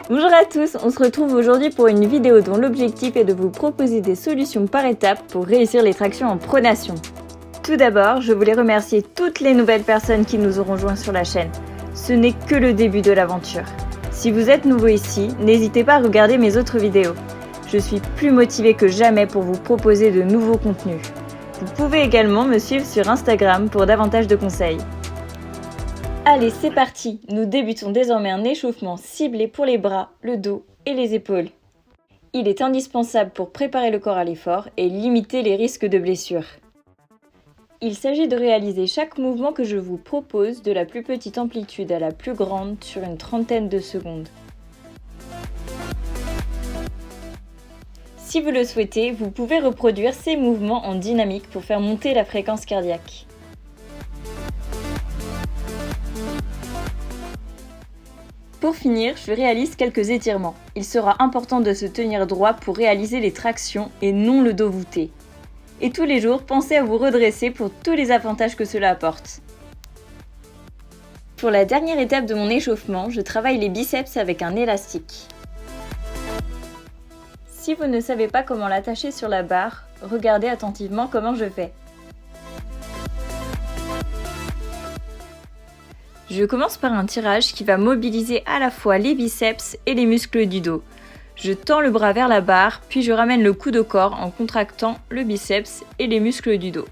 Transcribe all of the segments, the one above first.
Bonjour à tous, on se retrouve aujourd'hui pour une vidéo dont l'objectif est de vous proposer des solutions par étapes pour réussir les tractions en pronation. Tout d'abord, je voulais remercier toutes les nouvelles personnes qui nous auront joints sur la chaîne. Ce n'est que le début de l'aventure. Si vous êtes nouveau ici, n'hésitez pas à regarder mes autres vidéos. Je suis plus motivée que jamais pour vous proposer de nouveaux contenus. Vous pouvez également me suivre sur Instagram pour davantage de conseils. Allez, c'est parti! Nous débutons désormais un échauffement ciblé pour les bras, le dos et les épaules. Il est indispensable pour préparer le corps à l'effort et limiter les risques de blessures. Il s'agit de réaliser chaque mouvement que je vous propose de la plus petite amplitude à la plus grande sur une trentaine de secondes. Si vous le souhaitez, vous pouvez reproduire ces mouvements en dynamique pour faire monter la fréquence cardiaque. Pour finir, je réalise quelques étirements. Il sera important de se tenir droit pour réaliser les tractions et non le dos voûté. Et tous les jours, pensez à vous redresser pour tous les avantages que cela apporte. Pour la dernière étape de mon échauffement, je travaille les biceps avec un élastique. Si vous ne savez pas comment l'attacher sur la barre, regardez attentivement comment je fais. Je commence par un tirage qui va mobiliser à la fois les biceps et les muscles du dos. Je tends le bras vers la barre, puis je ramène le coude au corps en contractant le biceps et les muscles du dos.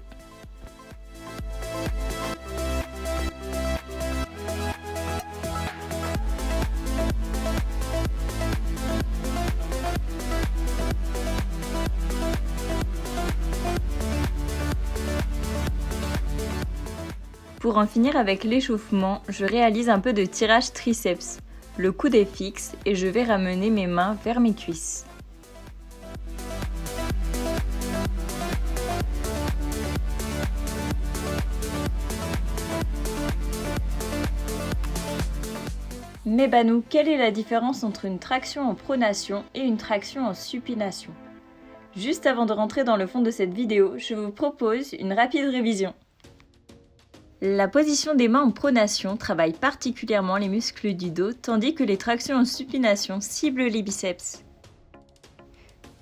Pour en finir avec l'échauffement, je réalise un peu de tirage triceps. Le coude est fixe et je vais ramener mes mains vers mes cuisses. Mais Banou, quelle est la différence entre une traction en pronation et une traction en supination? Juste avant de rentrer dans le fond de cette vidéo, je vous propose une rapide révision. La position des mains en pronation travaille particulièrement les muscles du dos, tandis que les tractions en supination ciblent les biceps.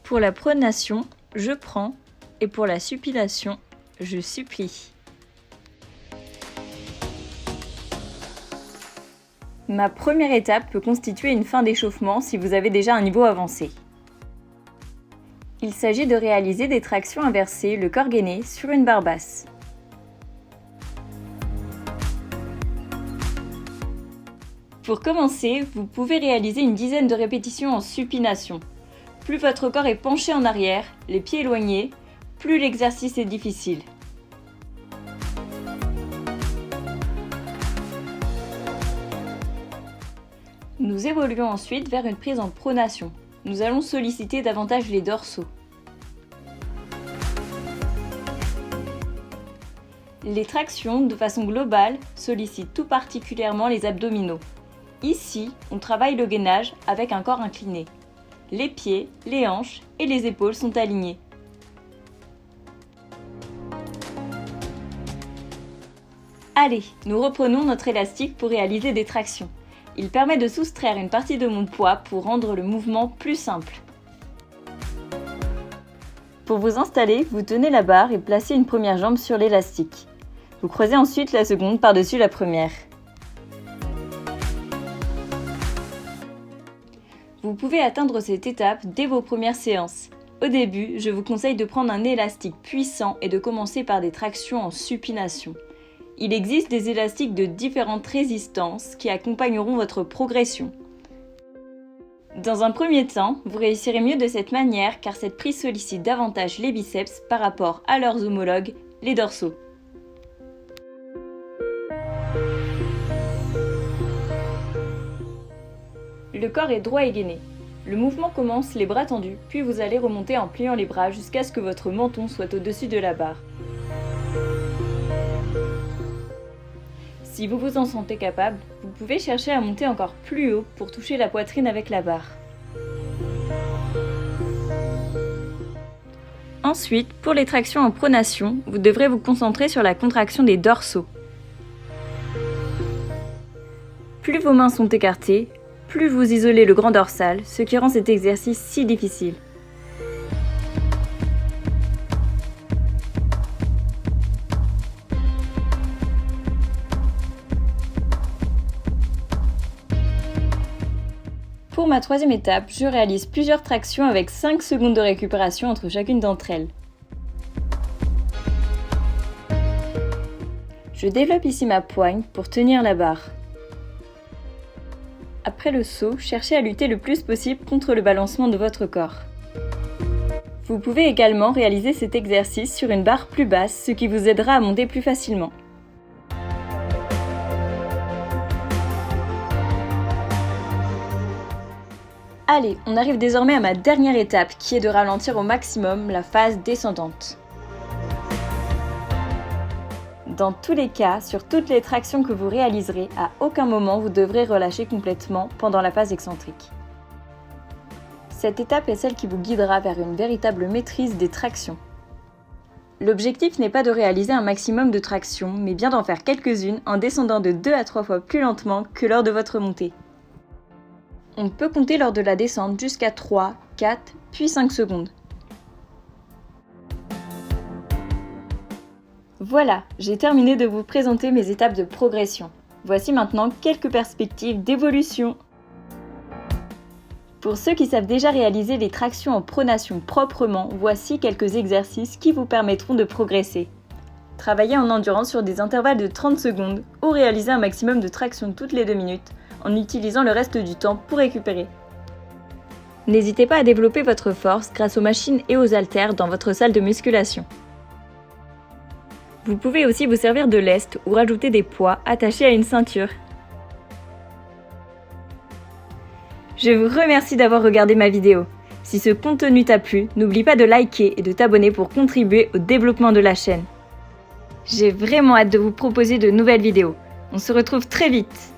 Pour la pronation, je prends, et pour la supination, je supplie. Ma première étape peut constituer une fin d'échauffement si vous avez déjà un niveau avancé. Il s'agit de réaliser des tractions inversées, le corps gainé, sur une barre basse. Pour commencer, vous pouvez réaliser une dizaine de répétitions en supination. Plus votre corps est penché en arrière, les pieds éloignés, plus l'exercice est difficile. Nous évoluons ensuite vers une prise en pronation. Nous allons solliciter davantage les dorsaux. Les tractions, de façon globale, sollicitent tout particulièrement les abdominaux. Ici, on travaille le gainage avec un corps incliné. Les pieds, les hanches et les épaules sont alignés. Allez, nous reprenons notre élastique pour réaliser des tractions. Il permet de soustraire une partie de mon poids pour rendre le mouvement plus simple. Pour vous installer, vous tenez la barre et placez une première jambe sur l'élastique. Vous croisez ensuite la seconde par-dessus la première. Vous pouvez atteindre cette étape dès vos premières séances. Au début, je vous conseille de prendre un élastique puissant et de commencer par des tractions en supination. Il existe des élastiques de différentes résistances qui accompagneront votre progression. Dans un premier temps, vous réussirez mieux de cette manière car cette prise sollicite davantage les biceps par rapport à leurs homologues, les dorsaux. Le corps est droit et gainé. Le mouvement commence les bras tendus, puis vous allez remonter en pliant les bras jusqu'à ce que votre menton soit au-dessus de la barre. Si vous vous en sentez capable, vous pouvez chercher à monter encore plus haut pour toucher la poitrine avec la barre. Ensuite, pour les tractions en pronation, vous devrez vous concentrer sur la contraction des dorsaux. Plus vos mains sont écartées, plus vous isolez le grand dorsal, ce qui rend cet exercice si difficile. Pour ma troisième étape, je réalise plusieurs tractions avec 5 secondes de récupération entre chacune d'entre elles. Je développe ici ma poigne pour tenir la barre. Après le saut, cherchez à lutter le plus possible contre le balancement de votre corps. Vous pouvez également réaliser cet exercice sur une barre plus basse, ce qui vous aidera à monter plus facilement. Allez, on arrive désormais à ma dernière étape qui est de ralentir au maximum la phase descendante. Dans tous les cas, sur toutes les tractions que vous réaliserez, à aucun moment vous devrez relâcher complètement pendant la phase excentrique. Cette étape est celle qui vous guidera vers une véritable maîtrise des tractions. L'objectif n'est pas de réaliser un maximum de tractions, mais bien d'en faire quelques-unes en descendant de 2 à 3 fois plus lentement que lors de votre montée. On peut compter lors de la descente jusqu'à 3, 4, puis 5 secondes. Voilà, j'ai terminé de vous présenter mes étapes de progression. Voici maintenant quelques perspectives d'évolution. Pour ceux qui savent déjà réaliser les tractions en pronation proprement, voici quelques exercices qui vous permettront de progresser. Travaillez en endurance sur des intervalles de 30 secondes ou réalisez un maximum de tractions toutes les 2 minutes en utilisant le reste du temps pour récupérer. N'hésitez pas à développer votre force grâce aux machines et aux haltères dans votre salle de musculation. Vous pouvez aussi vous servir de lest ou rajouter des poids attachés à une ceinture. Je vous remercie d'avoir regardé ma vidéo. Si ce contenu t'a plu, n'oublie pas de liker et de t'abonner pour contribuer au développement de la chaîne. J'ai vraiment hâte de vous proposer de nouvelles vidéos. On se retrouve très vite.